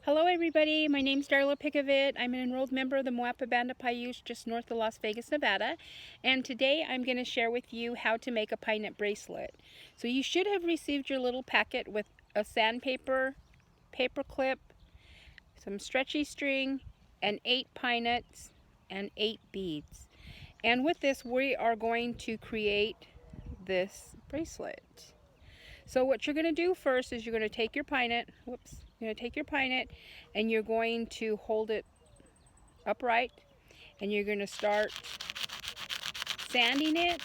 Hello everybody, my name's Darla Pickavit. I'm an enrolled member of the Moapa Band of Paiutes just north of Las Vegas, Nevada. And today I'm going to share with you how to make a Pinenut bracelet. So you should have received your little packet with a sandpaper, paper clip, some stretchy string, and 8 pine nuts and 8 beads. And with this we are going to create this bracelet. So what you're going to do first is you're going to take your pinenut, and you're going to hold it upright, and you're going to start sanding it,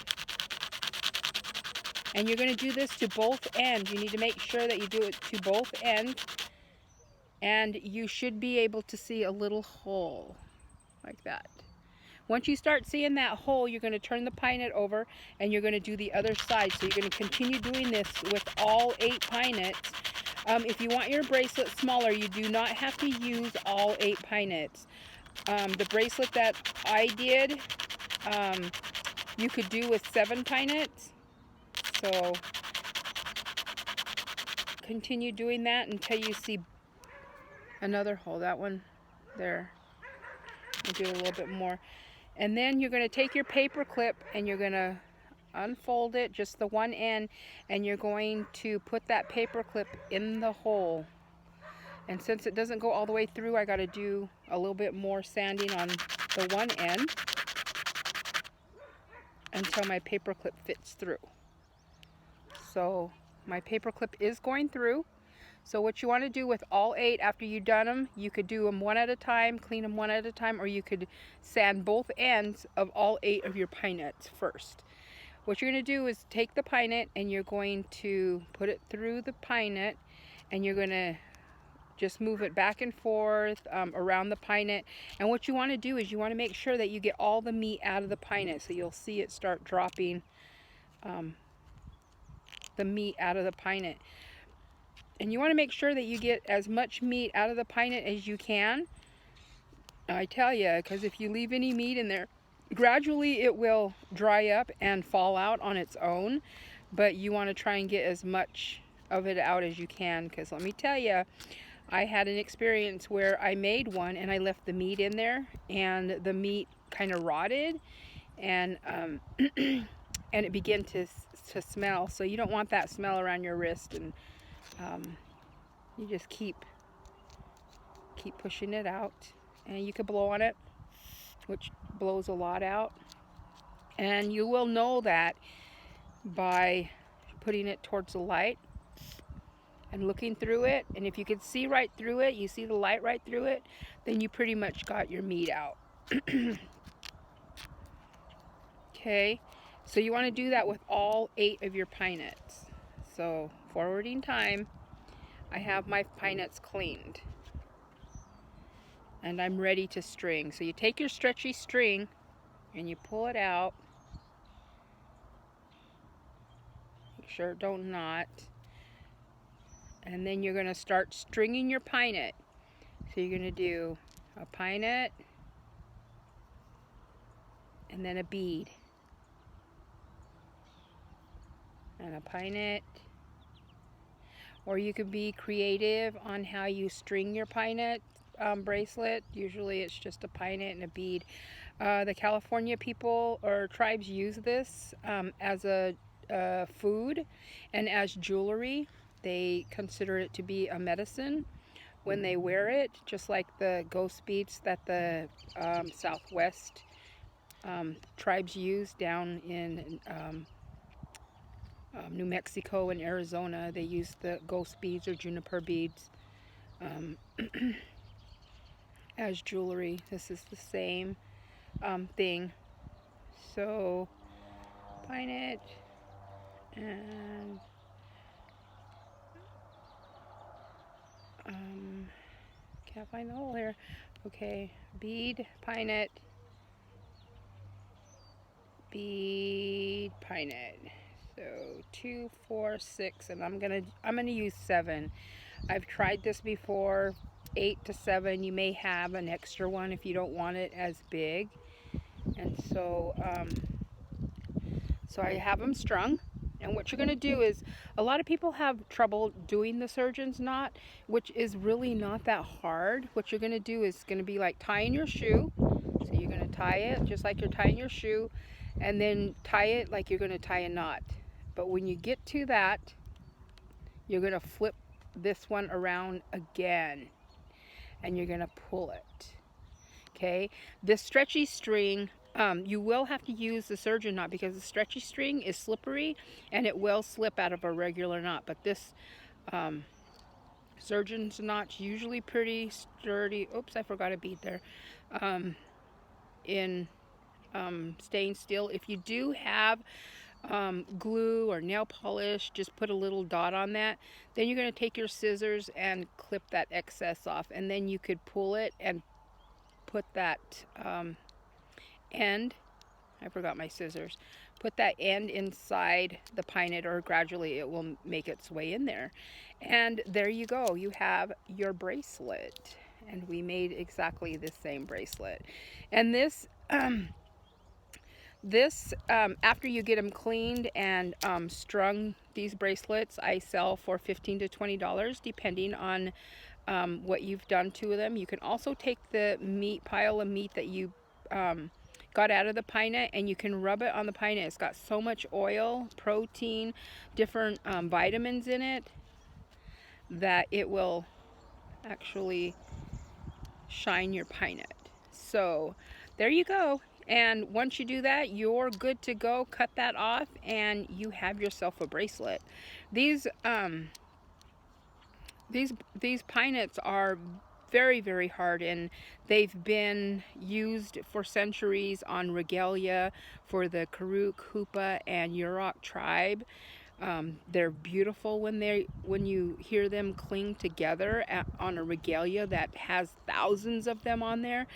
and you're going to do this to both ends. You need to make sure that you do it to both ends, and you should be able to see a little hole like that. Once you start seeing that hole, you're going to turn the pinenut over and you're going to do the other side. So you're going to continue doing this with all 8 pinenuts. If you want your bracelet smaller, you do not have to use all 8 pinenuts. The bracelet that I did, you could do with 7 pinenuts. So continue doing that until you see another hole. That one there. I'll do a little bit more. And then you're going to take your paper clip and you're going to unfold it, just the one end, and you're going to put that paper clip in the hole. And since it doesn't go all the way through, I got to do a little bit more sanding on the one end until my paper clip fits through. So my paper clip is going through. So what you want to do with all 8 after you've done them, you could do them one at a time, clean them one at a time, or you could sand both ends of all 8 of your pinenuts first. What you're going to do is take the pinenut and you're going to put it through the pinenut, and you're going to just move it back and forth around the pinenut. And what you want to do is you want to make sure that you get all the meat out of the pinenut. So you'll see it start dropping the meat out of the pinenut. And you want to make sure that you get as much meat out of the pinenut as you can. I tell you, because if you leave any meat in there, gradually it will dry up and fall out on its own. But you want to try and get as much of it out as you can, because let me tell you, I had an experience where I made one and I left the meat in there, and the meat kind of rotted, and and it began to smell. So you don't want that smell around your wrist, and you just keep pushing it out, and you could blow on it, which blows a lot out, and you will know that by putting it towards the light and looking through it. And if you could see right through it, you see the light right through it, then you pretty much got your meat out. Okay, so you want to do that with all 8 of your pinenuts. So forwarding time, I have my pinenuts cleaned and I'm ready to string. So you take your stretchy string and you pull it out. Make sure it don't knot. And then you're going to start stringing your pinenut. So you're going to do a pinenut and then a bead and a pinenut. Or you could be creative on how you string your pinenut bracelet. Usually it's just a pinenut and a bead. The California people or tribes use this as a food and as jewelry. They consider it to be a medicine when they wear it, just like the ghost beads that the Southwest tribes use down in New Mexico and Arizona. They use the ghost beads or juniper beads as jewelry. This is the same thing. So pinenut and can't find the hole here. Okay, bead, pinenut, bead, pinenut. So 2, 4, 6, and I'm gonna use 7. I've tried this before. 8 to 7. You may have an extra one if you don't want it as big. And so so I have them strung, And what you're going to do is, a lot of people have trouble doing the surgeon's knot, which is really not that hard. What you're going to do is going to be like tying your shoe. So you're going to tie it just like you're tying your shoe, and then tie it like you're going to tie a knot. But when you get to that, you're going to flip this one around again, and you're going to pull it. Okay, this stretchy string, you will have to use the surgeon knot because the stretchy string is slippery and it will slip out of a regular knot. But this surgeon's knot's usually pretty sturdy. Oops, I forgot a bead there. In staying still. If you do have glue or nail polish, just put a little dot on that. Then you're going to take your scissors and clip that excess off, and then you could pull it and put that end, I forgot my scissors, put that end inside the Pinenut, or gradually it will make its way in there. And there you go, you have your bracelet. And we made exactly the same bracelet. And this after you get them cleaned and strung, these bracelets I sell for $15 to $20 depending on what you've done to them. You can also take the pile of meat that you got out of the Pinenut, and you can rub it on the Pinenut. It's got so much oil, protein, different vitamins in it that it will actually shine your Pinenut. So there you go. And once you do that, you're good to go. Cut that off and you have yourself a bracelet. These Pinenuts are very, very hard, and they've been used for centuries on regalia for the Karuk, Hoopa, and Yurok tribe. They're beautiful when you hear them cling together on a regalia that has thousands of them on there.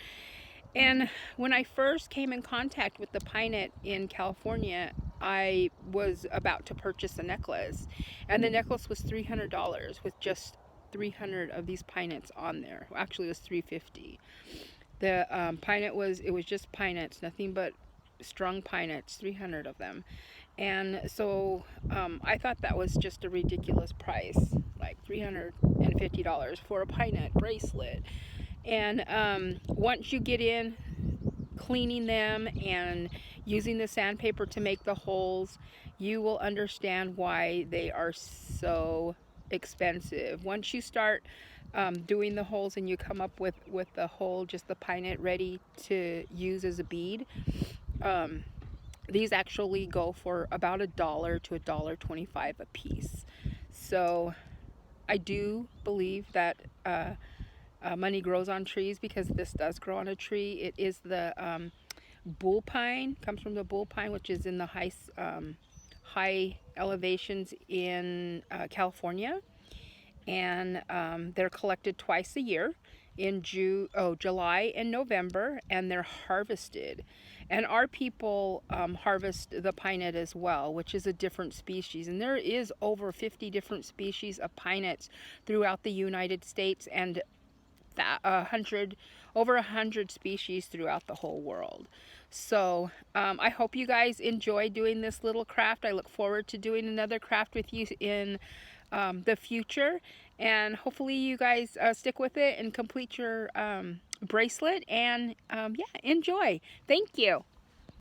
And when I first came in contact with the Pinenut in California, I was about to purchase a necklace, and the necklace was $300 with just 300 of these Pinenuts on there. Well, actually, it was $350. The Pinenut was just Pinenuts, nothing but strung Pinenuts, 300 of them. And so I thought that was just a ridiculous price, like $350 for a Pinenut bracelet. And once you get in cleaning them and using the sandpaper to make the holes, you will understand why they are so expensive. Once you start doing the holes and you come up with the hole, just the Pinenut ready to use as a bead, these actually go for about $1 to $1.25 a piece. So I do believe that money grows on trees, because this does grow on a tree. It is the bull pine, comes from the bull pine, which is in the high elevations in California, and they're collected twice a year in July and November, and they're harvested. And our people harvest the Pinenut as well, which is a different species. And there is over 50 different species of Pinenuts throughout the United States, and over 100 species throughout the whole world. So I hope you guys enjoy doing this little craft. I look forward to doing another craft with you in the future, and hopefully you guys stick with it and complete your bracelet, and yeah, enjoy. Thank you.